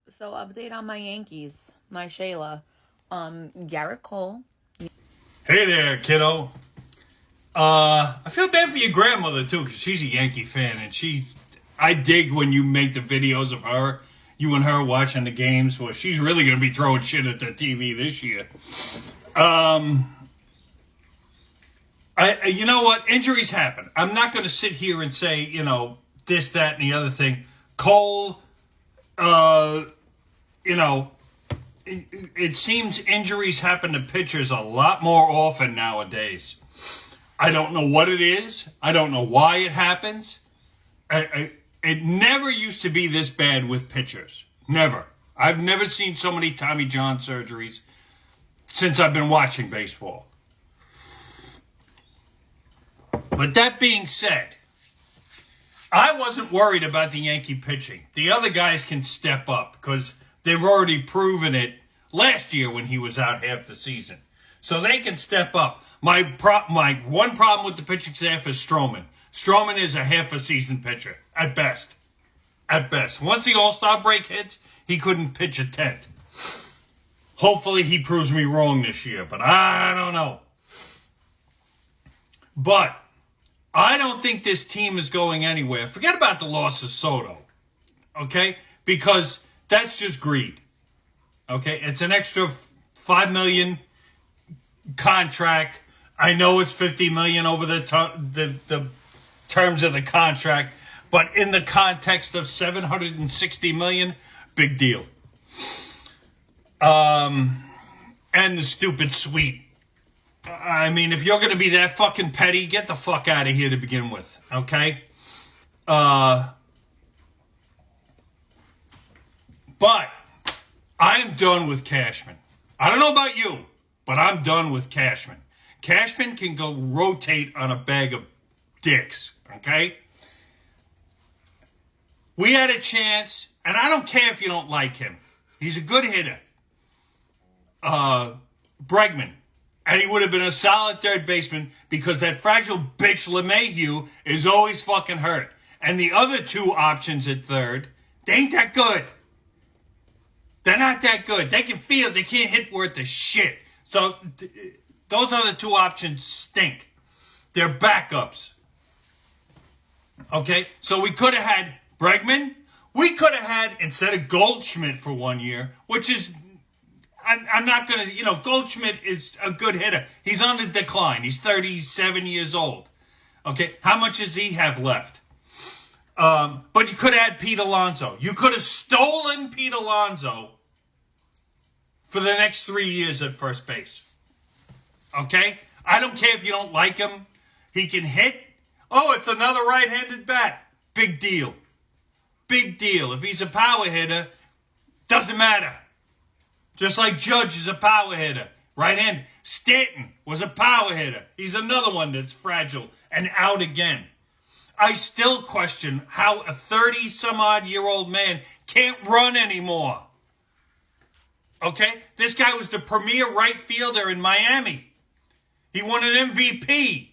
So update on my Yankees, my Shayla. Garrett Cole. Hey there, kiddo. I feel bad for your grandmother too, because she's a Yankee fan, and I dig when you make the videos of her, you and her watching the games. Well, she's really gonna be throwing shit at the TV this year. Um, you know what? Injuries happen. I'm not gonna sit here and say, this, that, and the other thing. Cole, uh, you know, it seems injuries happen to pitchers a lot more often nowadays. I don't know what it is. I don't know why it happens. It never used to be this bad with pitchers. Never. I've never seen so many Tommy John surgeries since I've been watching baseball. But that being said, I wasn't worried about the Yankee pitching. The other guys can step up because they've already proven it last year when he was out half the season. So they can step up. My one problem with the pitching staff is Stroman. Stroman is a half a season pitcher, at best. At best. Once the All-Star break hits, he couldn't pitch a tenth. Hopefully he proves me wrong this year, but I don't know. But I don't think this team is going anywhere. Forget about the loss of Soto, okay? Because that's just greed, okay? It's an extra $5 million contract. I know it's $50 million over the terms of the contract, but in the context of $760 million, big deal. And the stupid suite. I mean, if you're going to be that fucking petty, get the fuck out of here to begin with, okay? But I am done with Cashman. I don't know about you, but I'm done with Cashman. Cashman can go rotate on a bag of dicks, okay? We had a chance, and I don't care if you don't like him. He's a good hitter. Bregman. And he would have been a solid third baseman because that fragile bitch LeMahieu is always fucking hurt. And the other two options at third, they ain't that good. They're not that good. They can field. They can't hit worth a shit. So those other two options stink. They're backups. Okay? So we could have had Bregman. We could have had, instead of Goldschmidt for 1 year, which is... I'm not going to, Goldschmidt is a good hitter. He's on the decline. He's 37 years old. Okay, how much does he have left? But you could have had Pete Alonso. You could have stolen Pete Alonso for the next 3 years at first base. Okay? I don't care if you don't like him. He can hit. Oh, it's another right-handed bat. Big deal. Big deal. If he's a power hitter, doesn't matter. Just like Judge is a power hitter. Right hand. Stanton was a power hitter. He's another one that's fragile and out again. I still question how a 30-some-odd-year-old man can't run anymore. Okay? This guy was the premier right fielder in Miami. He won an MVP.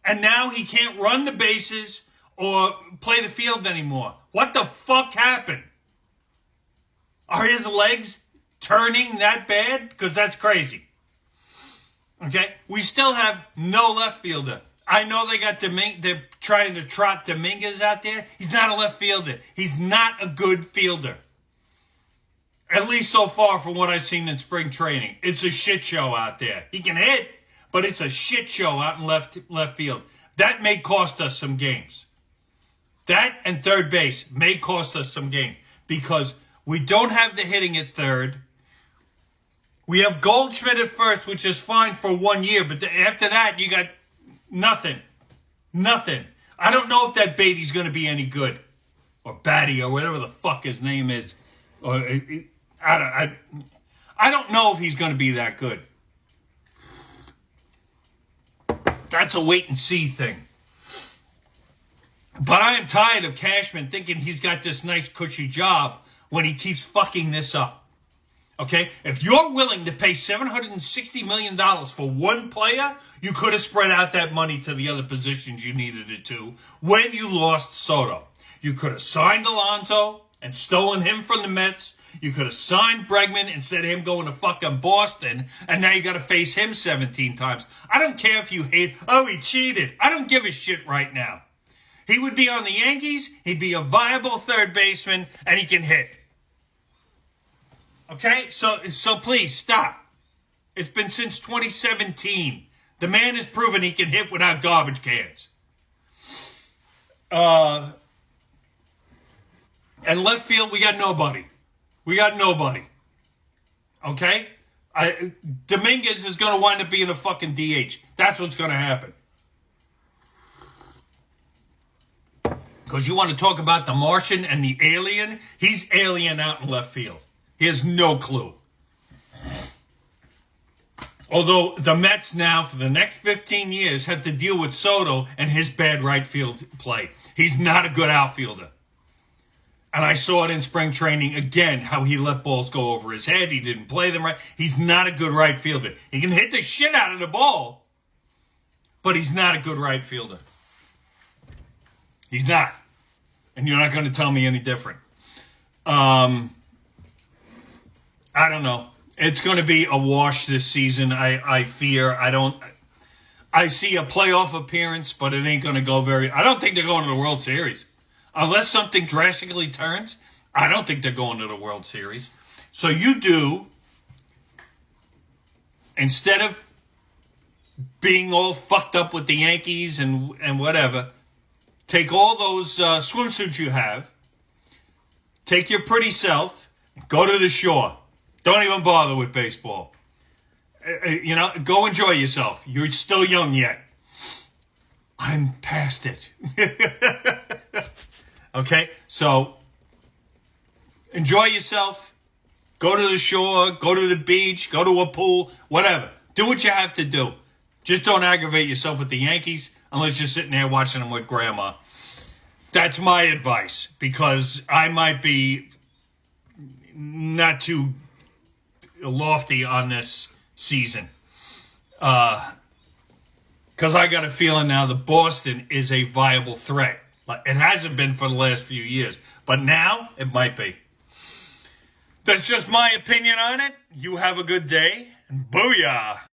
And now he can't run the bases or play the field anymore. What the fuck happened? Are his legs turning that bad? Because that's crazy. Okay? We still have no left fielder. I know they got they're trying to trot Dominguez out there. He's not a left fielder. He's not a good fielder. At least so far from what I've seen in spring training. It's a shit show out there. He can hit, but it's a shit show out in left field. That may cost us some games. That and third base may cost us some games because we don't have the hitting at third. We have Goldschmidt at first, which is fine for 1 year, but after that, you got nothing. Nothing. I don't know if that Beatty's going to be any good. Or Batty, or whatever the fuck his name is. Or I don't know if he's going to be that good. That's a wait-and-see thing. But I am tired of Cashman thinking he's got this nice, cushy job when he keeps fucking this up. Okay? If you're willing to pay $760 million for one player, you could have spread out that money to the other positions you needed it to when you lost Soto. You could have signed Alonso and stolen him from the Mets. You could have signed Bregman instead of him going to fucking Boston, and now you got to face him 17 times. I don't care if you hate, oh, he cheated. I don't give a shit right now. He would be on the Yankees, he'd be a viable third baseman, and he can hit. Okay? So please, stop. It's been since 2017. The man has proven he can hit without garbage cans. And left field, we got nobody. We got nobody. Okay? Dominguez is going to wind up being a fucking DH. That's what's going to happen. Because you want to talk about the Martian and the alien? He's alien out in left field. He has no clue. Although the Mets now, for the next 15 years, have to deal with Soto and his bad right field play. He's not a good outfielder. And I saw it in spring training again, how he let balls go over his head. He didn't play them right. He's not a good right fielder. He can hit the shit out of the ball, but he's not a good right fielder. He's not. And you're not going to tell me any different. I don't know. It's going to be a wash this season, I fear. I see a playoff appearance, but it ain't going to go I don't think they're going to the World Series. Unless something drastically turns, I don't think they're going to the World Series. So you do, instead of being all fucked up with the Yankees and whatever, take all those swimsuits you have, take your pretty self, go to the shore. Don't even bother with baseball. Go enjoy yourself. You're still young yet. I'm past it. Okay? So, enjoy yourself. Go to the shore. Go to the beach. Go to a pool. Whatever. Do what you have to do. Just don't aggravate yourself with the Yankees unless you're sitting there watching them with Grandma. That's my advice. Because I might be not too lofty on this season. Because I got a feeling now that Boston is a viable threat. It hasn't been for the last few years. But now, it might be. That's just my opinion on it. You have a good day. And booyah!